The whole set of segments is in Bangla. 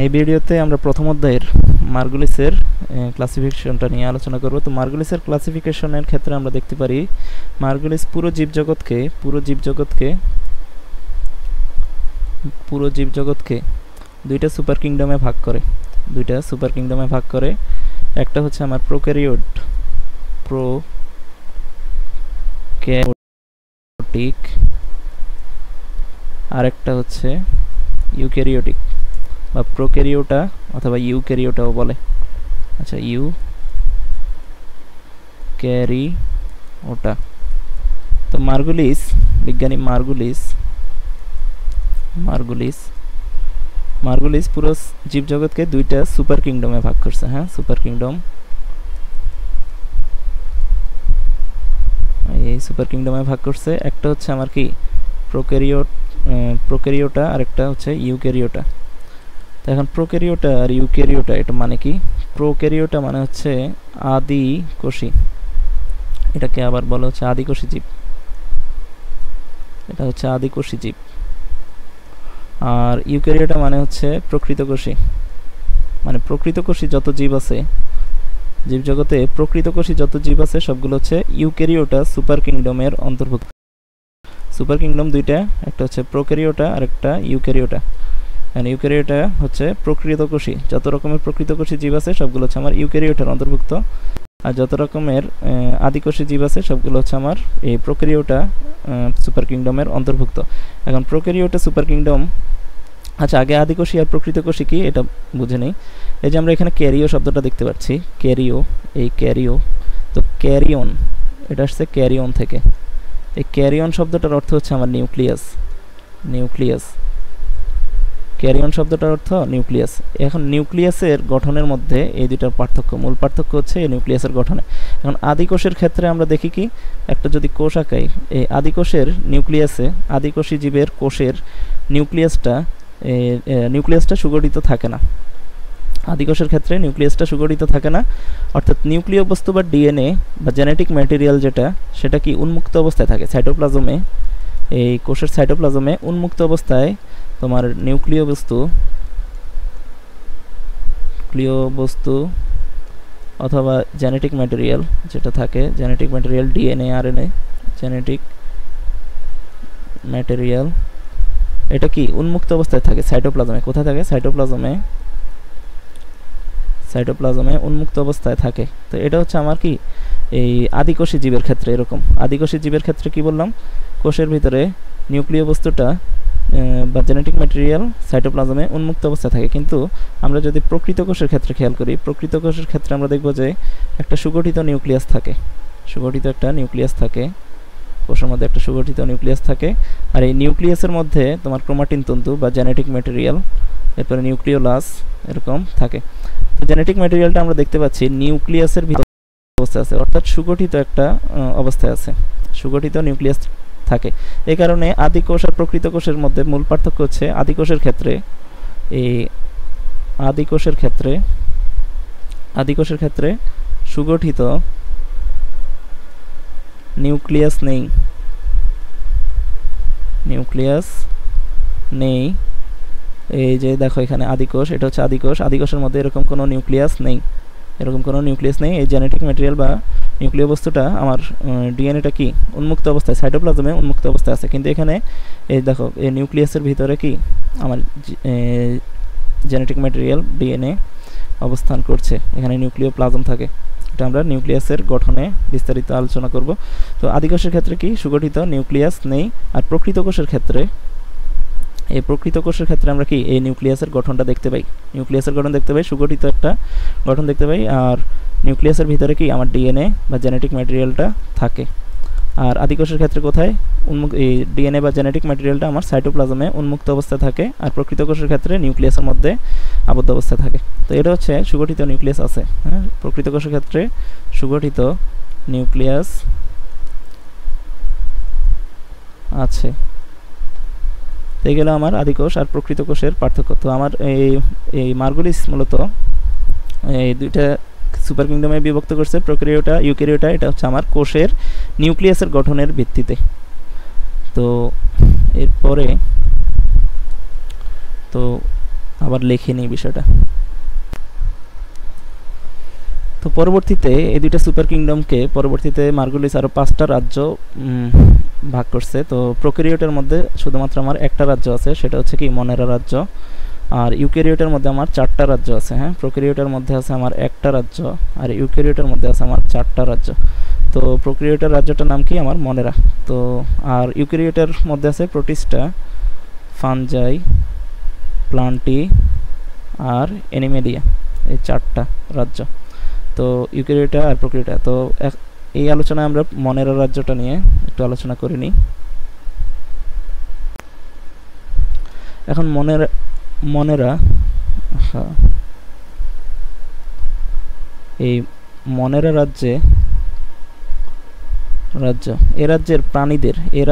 এই ভিডিওতে আমরা প্রথম অধ্যায়ের মার্গুলিসের ক্লাসিফিকেশনটা নিয়ে আলোচনা করব। তো মার্গুলিসের ক্লাসিফিকেশনের ক্ষেত্রে আমরা দেখতে পারি মার্গুলিস পুরো জীবজগৎকে দুইটা সুপার কিংডমে ভাগ করে। একটা হচ্ছে আমার প্রোক্যারিওটিক, আর একটা হচ্ছে ইউক্যারিওটিক বা প্রোক্যারিওটা অথবা ইউক্যারিওটাও বলে। আচ্ছা, ইউক্যারিওটা। তো বিজ্ঞানী মার্গুলিস পুরো জীবজগৎকে দুইটা সুপার কিংডমে ভাগ করছে। হ্যাঁ, সুপার কিংডম, এই সুপার কিংডমে ভাগ করছে। একটা হচ্ছে আমার কি প্রোক্যারিওটা, আর একটা হচ্ছে ইউক্যারিওটা। তো এখন প্রোক্যারিওটা আর ইউক্যারিওটা এটা মানে কি? প্রোক্যারিওটা মানে হচ্ছে আদিকোষী, এটাকে আবার বলা হচ্ছে আদিকোষী জীব। এটা হচ্ছে আদিকোষী জীব। আর ইউক্যারিওটা মানে হচ্ছে প্রকৃতকোষী, মানে প্রকৃতকোষী যত জীব আছে জীবজগতে, প্রকৃতকোষী যত জীব আছে সবগুলো হচ্ছে ইউক্যারিওটা সুপার কিংডমের অন্তর্ভুক্ত। সুপার কিংডম দুইটা, একটা হচ্ছে প্রোক্যারিওটা আর একটা ইউক্যারিওটা। ইউক্যারিওটা হচ্ছে প্রকৃতকোষী, যত রকমের প্রকৃতকোষী জীব আছে সবগুলো হচ্ছে আমার ইউক্যারিওটার অন্তর্ভুক্ত। আর যত রকমের আদিকোষী জীব আছে সবগুলো হচ্ছে আমার এই প্রোক্যারিওটা সুপার কিংডমের অন্তর্ভুক্ত। এখন প্রোক্যারিওটা সুপার কিংডম, আচ্ছা আগে আদিকোষী আর প্রকৃতকোষী কি এটা বুঝে নেই। এই যে আমরা এখানে ক্যারিও শব্দটা দেখতে পাচ্ছি, ক্যারিও, তো ক্যারিয়ন এটা আসছে ক্যারিয়ন থেকে। এই ক্যারিয়ন শব্দটার অর্থ হচ্ছে আমার নিউক্লিয়াস। ক্যারিয়ন শব্দটার অর্থ নিউক্লিয়াস। এখন নিউক্লিয়াসের গঠনের মধ্যে এই দুইটার মূল পার্থক্য হচ্ছে এই নিউক্লিয়াসের গঠনে। এখন আদিকোষের ক্ষেত্রে আমরা দেখি কি, একটা যদি কোষ আঁকাই, এই আদিকোষের নিউক্লিয়াসে, আদিকোষী জীবের কোষের নিউক্লিয়াসটা সুগঠিত থাকে না। আদিকোষের ক্ষেত্রে নিউক্লিয়াসটা সুগঠিত থাকে না, অর্থাৎ নিউক্লিয় বস্তু বা ডিএনএ বা জেনেটিক ম্যাটেরিয়াল সেটা কি উন্মুক্ত অবস্থায় থাকে সাইটোপ্লাজমে। এই কোষের সাইটোপ্লাজমে উন্মুক্ত অবস্থায় তোমার নিউক্লিয় বস্তু অথবা জেনেটিক ম্যাটেরিয়াল যেটা থাকে, genetic material DNA, RNA, genetic material, এটা কি উন্মুক্ত অবস্থায় থাকে সাইটোপ্লাজমে। কোথায় থাকে? সাইটোপ্লাজমে উন্মুক্ত অবস্থায় থাকে। তো এটা হচ্ছে আমার কি এই আদিকোষী জীবের ক্ষেত্রে এরকম। আদিকোষী জীবের ক্ষেত্রে কি বললাম, কোষের ভিতরে নিউক্লিয় বস্তুটা বা জেনেটিক ম্যাটেরিয়াল সাইটোপ্লাজমে উন্মুক্ত অবস্থায় থাকে। কিন্তু আমরা যদি প্রকৃত কোষের ক্ষেত্রে খেয়াল করি, প্রকৃত কোষের ক্ষেত্রে আমরা দেখব যে একটা সুগঠিত নিউক্লিয়াস থাকে, কোষের মধ্যে একটা সুগঠিত নিউক্লিয়াস থাকে। আর এই নিউক্লিয়াসের মধ্যে তোমার ক্রোমাটিন তন্তু বা জেনেটিক ম্যাটেরিয়াল, এরপরে নিউক্লিওলাস এরকম থাকে। তো জেনেটিক ম্যাটেরিয়ালটা আমরা দেখতে পাচ্ছি নিউক্লিয়াসের ভিতরে অবস্থায় আছে, অর্থাৎ সুগঠিত একটা অবস্থায় আছে, সুগঠিত নিউক্লিয়াস থাকে। এই কারণে আদিকোষ আর প্রকৃত কোষের মধ্যে মূল পার্থক্য হচ্ছে আদিকোষের ক্ষেত্রে সুগঠিত নিউক্লিয়াস নেই। এই যে দেখো এখানে আদিকোষ, এটা হচ্ছে আদিকোষের মধ্যে এরকম কোনো নিউক্লিয়াস নেই। এই জেনেটিক ম্যাটেরিয়াল বা নিউক্লিয় বস্তুটা আমার ডিএনএটা কি উন্মুক্ত অবস্থায় সাইটোপ্লাজমে উন্মুক্ত অবস্থায় আছে। কিন্তু এখানে এই দেখো এই নিউক্লিয়াসের ভিতরে কি আমার জেনেটিক ম্যাটেরিয়াল ডিএনএ অবস্থান করছে, এখানে নিউক্লিওপ্লাজম থাকে। এটা আমরা নিউক্লিয়াসের গঠনে বিস্তারিত আলোচনা করব। তো আদিকোষের ক্ষেত্রে কি সুগঠিত নিউক্লিয়াস নেই। আর প্রকৃত কোষের ক্ষেত্রে আমরা কি এই নিউক্লিয়াসের গঠনটা দেখতে পাই, সুগঠিত একটা গঠন দেখতে পাই। আর নিউক্লিয়াসের ভিতরে কি আমার ডিএনএ বা জেনেটিক ম্যাটেরিয়ালটা থাকে। আর আদিকোষের ক্ষেত্রে কোথায় এই ডিএনএ বা জেনেটিক ম্যাটেরিয়ালটা আমার সাইটোপ্লাজমে উন্মুক্ত অবস্থায় থাকে, আর প্রকৃত কোষের ক্ষেত্রে নিউক্লিয়াসের মধ্যে আবদ্ধ অবস্থায় থাকে। তো এটা হচ্ছে সুগঠিত নিউক্লিয়াস আছে। হ্যাঁ, প্রকৃত কোষের ক্ষেত্রে সুগঠিত নিউক্লিয়াস আছে। এই গেল আমার আদিকোষ আর প্রকৃত কোষের পার্থক্য। তো আমার এই মার্গুলিস মূলত এই দুইটা সুপার কিংডমে বিভক্ত করছে, প্রোক্যারিওটা ইউক্যারিওটা। এটা হচ্ছে আমার কোষের নিউক্লিয়াসের গঠনের ভিত্তিতে। তো এরপরে তো আবার লেখিনি বিষয়টা। তো পরবর্তীতে এই দুইটা সুপার কিংডমকে পরবর্তীতে মার্গুলিস আরও 5টা রাজ্য ভাগ করছে। তো প্রোক্যারিওটের মধ্যে শুধুমাত্র আমার একটা রাজ্য আছে, সেটা হচ্ছে কি মনেরা রাজ্য। আর ইউক্যারিওটের মধ্যে আমার 4টা রাজ্য আছে। হ্যাঁ, প্রোক্যারিওটের মধ্যে আছে আমার একটা রাজ্য, আর ইউক্যারিওটের মধ্যে আছে আমার 4টা রাজ্য। তো প্রোক্যারিওটের রাজ্যটার নাম কি আমার মনেরা। তো আর ইউক্যারিওটের মধ্যে আছে প্রোটিস্টা, ফানজাই, প্লান্টি আর অ্যানিমেলিয়া, এই 4টা রাজ্য। তো ইউক্যারিওটা আর প্রোক্যারিওটা। তো এই আলোচনায় আমরা মনেরা রাজ্যটা নিয়ে একটু আলোচনা করে নিই। এখন মনেরা এই মনেরা রাজ্য এ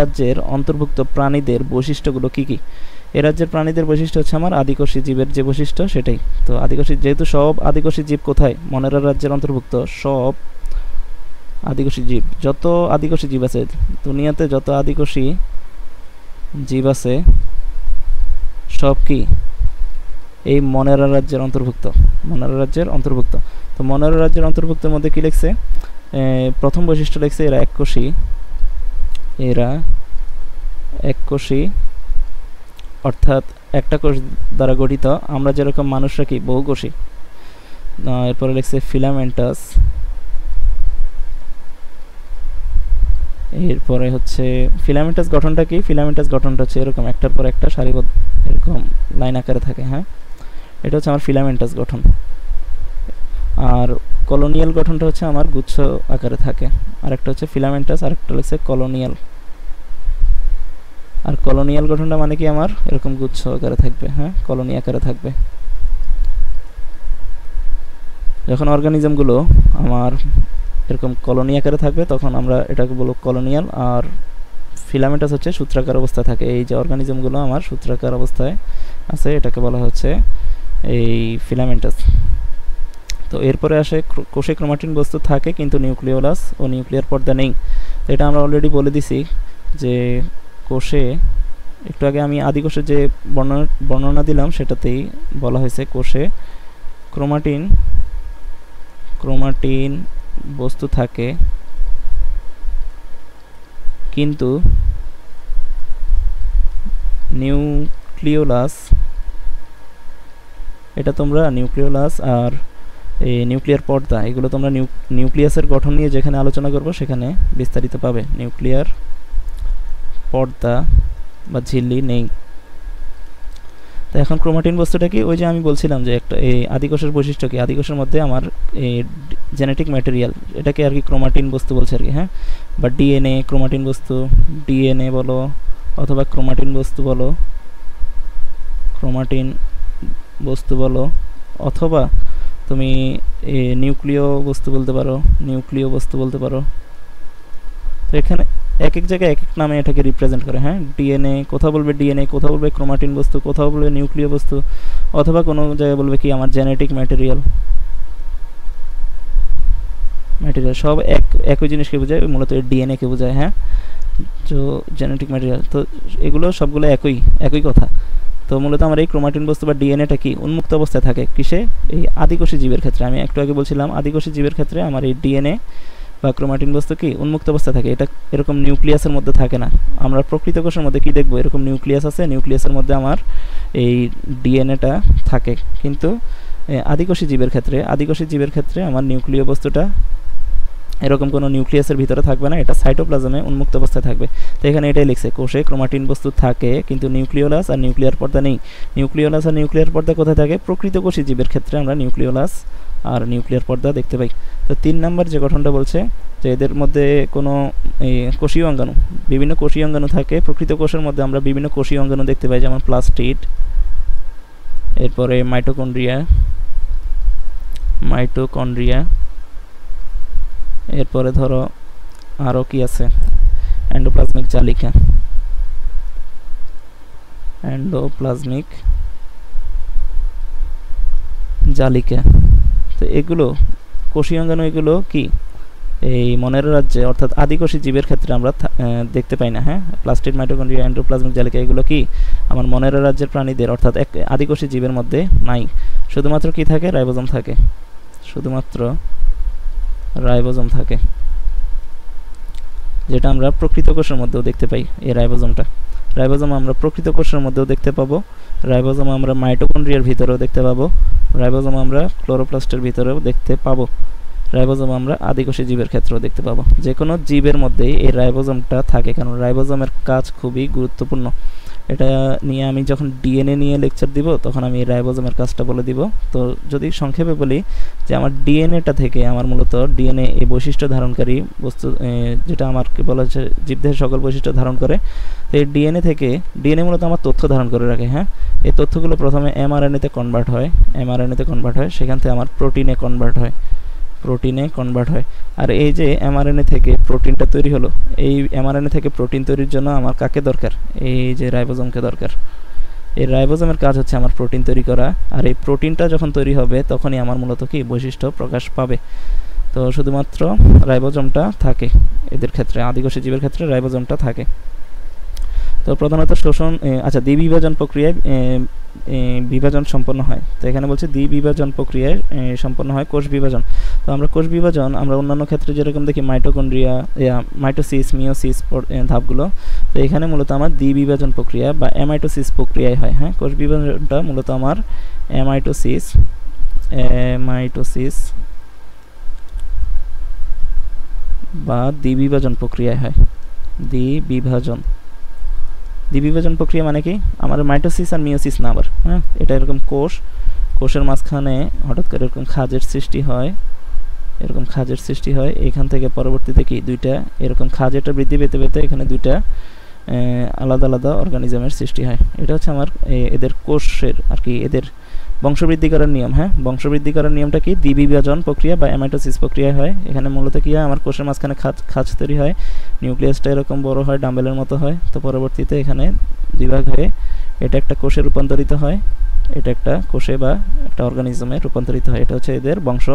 রাজ্যের অন্তর্ভুক্ত প্রাণীদের বৈশিষ্ট্যগুলো কি কি? এ রাজ্যের প্রাণীদের বৈশিষ্ট্য হচ্ছে আমার আদিকোষী জীবের যে বৈশিষ্ট্য সেটাই। তো আদিকোষী, যেহেতু সব আদিকোষী জীব কোথায়? মনেরা রাজ্যের অন্তর্ভুক্ত সব আদিকোষী জীব, যত আদিকোষী জীব আছে দুনিয়াতে, যত আদিকোষী জীব আছে সব কি এই মনেরা রাজ্যের অন্তর্ভুক্ত। তো মনেরা রাজ্যের অন্তর্ভুক্তের মধ্যে কি লিখছে? প্রথম বৈশিষ্ট্য লিখছে এরা এককোষী, অর্থাৎ একটা কোষ দ্বারা গঠিত। আমরা যেরকম মানুষরা কি বহুকোষী। এরপরে লিখছে ফিলামেন্টাস। এরপরে হচ্ছে ফিলামেন্টাস গঠনটা কি? ফিলামেন্টাস গঠনটা হচ্ছে এরকম একটার পর একটা সারিবদ্ধ এরকম লাইন আকারে থাকে। হ্যাঁ, এটা হচ্ছে আমার ফিলামেন্টাস গঠন। আর কলোনিয়াল গঠনটা হচ্ছে আমার গুচ্ছ আকারে থাকে। আর একটা হচ্ছে ফিলামেন্টাস, আর একটা হচ্ছে কলোনিয়াল। আর কলোনিয়াল গঠনটা মানে কি আমার এরকম গুচ্ছ আকারে থাকবে। হ্যাঁ, কলোনি আকারে থাকবে। যখন অর্গানিজমগুলো আমার এরকম কলোনি আকারে থাকবে তখন আমরা এটাকে বলবো কলোনিয়াল। আর ফিলামেন্টাস হচ্ছে সূত্রাকার অবস্থায় থাকে। এই যে অর্গানিজমগুলো আমার সূত্রাকার অবস্থায় আছে এটাকে বলা হচ্ছে এই ফিলামেন্টাস। তো এরপরে আসে কোষে ক্রোমাটিন বস্তু থাকে কিন্তু নিউক্লিওলাস ও নিউক্লিয়ার পর্দা নেই। তো এটা আমরা অলরেডি বলে দিছি যে কোষে, একটু আগে আমি আদিকোষের যে বর্ণনা দিলাম সেটাতেই বলা হয়েছে কোষে ক্রোমাটিন বস্তু থাকে কিন্তু নিউক্লিওলাস, এটা তোমরা নিউক্লিওলাস আর এই নিউক্লিয়ার পর্দা এগুলো তোমরা নিউক্লিয়াসের গঠন নিয়ে যেখানে আলোচনা করব সেখানে বিস্তারিত পাবে। নিউক্লিয়ার পর্দা বা ঝিল্লি নেই। তো এখন ক্রোমাটিন বস্তুটা কি? ওই যে আমি বলছিলাম যে একটা এই আদিকোষের বৈশিষ্ট্য কি? আদিকোষের মধ্যে আমার এই জেনেটিক ম্যাটেরিয়াল, এটাকে আর কি ক্রোমাটিন বস্তু বলছে আর কি। হ্যাঁ, বা ডিএনএ ক্রোমাটিন বস্তু, ডিএনএ বলো অথবা ক্রোমাটিন বস্তু বলো অথবা তুমি নিউক্লিয় বস্তু বলতে পারো। তো এখানে এক এক জায়গায় এক এক নামে এটাকে রিপ্রেজেন্ট করে। হ্যাঁ, ডিএনএ কোথাও বলবে ডিএনএ, কোথাও বলবে ক্রোমাটিন বস্তু, কোথাও বলবে নিউক্লিয় বস্তু, অথবা কোনো জায়গায় বলবে কি আমার জেনেটিক ম্যাটেরিয়াল। সব একই জিনিসকে বোঝায়, মূলত ডিএনএ কে বোঝায়। হ্যাঁ, তো জেনেটিক ম্যাটেরিয়াল, তো এগুলো সবগুলো একই কথা। তো মূলত আমার এই ক্রোমাটিন বস্তু বা ডিএনএটা কি উন্মুক্ত অবস্থায় থাকে কিসে? এই আদিকোষী জীবের ক্ষেত্রে। আমি একটু আগে বলছিলাম আদিকোষী জীবের ক্ষেত্রে আমার এই ডিএনএ বা ক্রোমাটিন বস্তু কি উন্মুক্ত অবস্থায় থাকে। এটা এরকম নিউক্লিয়াসের মধ্যে থাকে না। আমরা প্রকৃত কোষের মধ্যে কি দেখব? এরকম নিউক্লিয়াস আছে, নিউক্লিয়াসের মধ্যে আমার এই ডিএনএটা থাকে। কিন্তু আদিকোষী জীবের ক্ষেত্রে আমার নিউক্লিয় বস্তুটা এরকম কোনো নিউক্লিয়াসের ভিতরে থাকবে না, এটা সাইটোপ্লাজমে উন্মুক্ত অবস্থায় থাকবে। তো এখানে এটাই লিখছে কোষে ক্রোমাটিন বস্তু থাকে কিন্তু নিউক্লিওলাস আর নিউক্লিয়ার পর্দা নেই। নিউক্লিওলাস আর নিউক্লিয়ার পর্দা কোথায় থাকে? প্রকৃত কোষী জীবের ক্ষেত্রে আমরা নিউক্লিওলাস আর নিউক্লিয়ার পর্দা দেখতে পাই। তো 3 নম্বর যে গঠনটা বলছে যে এদের মধ্যে কোনো কোষীয় অঙ্গাণু, বিভিন্ন কোষীয় অঙ্গাণু থাকে। প্রকৃত কোষের মধ্যে আমরা বিভিন্ন কোষীয় অঙ্গাণু দেখতে পাই, যেমন প্লাস্টিড, এরপরে মাইটোকন্ড্রিয়া, এরপরে ধরো আরও কি আছে, এন্ডোপ্লাজমিক জালিকা। তো এগুলো কোষীয় অঙ্গাণু, এগুলো কি এই মনের রাজ্যে অর্থাৎ আদিকোষী জীবের ক্ষেত্রে আমরা দেখতে পাই না। হ্যাঁ, প্লাস্টিড, মাইটোকন্ড্রিয়া, এন্ডোপ্লাজমিক জালিকা এগুলো কি আমার মনের রাজ্যের প্রাণীদের অর্থাৎ এক আদিকোষী জীবের মধ্যে নাই। শুধুমাত্র কি থাকে? রাইবোজোম থাকে, শুধুমাত্র রাইবোজোম থাকে, যেটা আমরা প্রকৃত কোষের মধ্যেও দেখতে পাই। এই রাইবোজোমটা, রাইবোজোম আমরা প্রকৃত কোষের মধ্যেও দেখতে পাবো, রাইবোজোম আমরা মাইটোকন্ড্রিয়ার ভিতরেও দেখতে পাবো, রাইবোজোম আমরা ক্লোরোপ্লাস্টের ভিতরেও দেখতে পাবো, রাইবোজোম আমরা আদিকোষী জীবের ক্ষেত্রেও দেখতে পাবো। যে কোনো জীবের মধ্যেই এই রাইবোজোমটা থাকে, কারণ রাইবোজোমের কাজ খুবই গুরুত্বপূর্ণ। এটা নিয়ে আমি যখন ডিএনএ নিয়ে লেকচার দিব তখন আমি রাইবোজোমের কাজটা বলে দিব। তো যদি সংক্ষেপে বলি যে আমার ডিএনএটা থেকে আমার মূলত ডিএনএ এই বৈশিষ্ট্য ধারণকারী বস্তু, যেটা আমাকে বলা হচ্ছে জীবদেহের সকল বৈশিষ্ট্য ধারণ করে, তো এই ডিএনএ থেকে ডিএনএ মূলত আমার তথ্য ধারণ করে রাখে। হ্যাঁ, এই তথ্যগুলো প্রথমে এমআরএনএতে কনভার্ট হয়, এমআরএনএতে কনভার্ট হয়, সেখান থেকে আমার প্রোটিনে কনভার্ট হয়, প্রোটিনে কনভার্ট হয়। আর এই যে এমআরএনএ থেকে প্রোটিনটা তৈরি হলো, এই এমআরএনএ থেকে প্রোটিন তৈরির জন্য আমার কাকে দরকার? এই যে রাইবোজোমকে দরকার। এই রাইবোজোমের কাজ হচ্ছে আমার প্রোটিন তৈরি করা, আর এই প্রোটিনটা যখন তৈরি হবে তখনই আমার মূলত কি বৈশিষ্ট্য প্রকাশ পাবে। তো শুধুমাত্র রাইবোজোমটা থাকে এদের ক্ষেত্রে, আদিকোষী জীবের ক্ষেত্রে রাইবোজোমটা থাকে। তো প্রধানত শোষণ, আচ্ছা, দ্বিবিভাজন প্রক্রিয়ায় বিভাজন সম্পন্ন হয়। তো এখানে বলছে দ্বিবিভাজন প্রক্রিয়ায় সম্পন্ন হয় কোষ বিভাজন। তো আমরা কোষ বিভাজন আমরা অন্যান্য ক্ষেত্রে যেরকম দেখি মাইটোকন্ড্রিয়া, মাইটোসিস, মিওসিস ধাপগুলো, তো এখানে মূলত আমার দ্বিবিভাজন প্রক্রিয়া বা অ্যামাইটোসিস প্রক্রিয়ায় হয়। হ্যাঁ, কোষ বিভাজনটা মূলত আমার অ্যামাইটোসিস বা দ্বিবিভাজন প্রক্রিয়ায় হয়। দ্বিবিভাজন প্রক্রিয়া মানে কি? আমার মাইটোসিস আর মিওসিস না আবার। হ্যাঁ, এটা এরকম কোষের মাঝখানে হঠাৎ করে এরকম খাঁজের সৃষ্টি হয়, এরকম খাঁজের সৃষ্টি হয়। এখান থেকে পরবর্তীতে কি দুইটা এরকম খাঁজেরটা বৃদ্ধি পেতে পেতে এখানে দুইটা আলাদা আলাদা অর্গানিজমের সৃষ্টি হয়। এটা হচ্ছে আমার এদের কোষের আর কি এদের বংশবৃদ্ধি করার নিয়ম। হ্যাঁ, বংশবৃদ্ধি করার নিয়মটা কি? দ্বিবিভাজন প্রক্রিয়া বা অ্যামাইটোসিস প্রক্রিয়া হয়। এখানে মূলত কি হয়? আমার কোষের মাঝখানে খাঁজ তৈরি হয়, নিউক্লিয়াসটা এরকম বড় হয়, ডাম্বেলের মতো হয়। তো পরবর্তীতে এখানে দুই ভাগ হয়ে এটা একটা কোষে রূপান্তরিত হয়, এটা একটা কোষে বা একটা অর্গানিজমে রূপান্তরিত হয়। এটা হচ্ছে এদের বংশ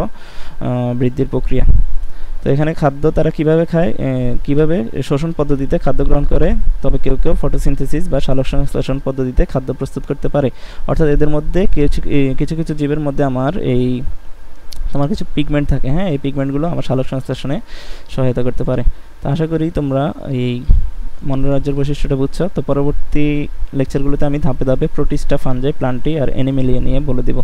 বৃদ্ধির প্রক্রিয়া। তো এখানে খাদ্য তারা কিভাবে খায়, কিভাবে শোষণ পদ্ধতিতে খাদ্য গ্রহণ করে, তবে কেউ কেউ ফটোসিনথেসিস বা সালোকসংশ্লেষণ পদ্ধতিতে খাদ্য প্রস্তুত করতে পারে। অর্থাৎ এদের মধ্যে কিছু কিছু জীবের মধ্যে আমার কিছু পিগমেন্ট থাকে। হ্যাঁ, এই পিগমেন্টগুলো আমার সালোকসংশ্লেষণে সহায়তা করতে পারে। তো আশা করি তোমরা এই মনোরাজ্যের বৈশিষ্ট্যটা বুঝছো। তো পরবর্তী লেকচারগুলোতে আমি ধাপে ধাপে প্রোটিস্টা, ফাঞ্জাই, প্লান্টি আর অ্যানিমেলিয়া নিয়ে বলে দিব।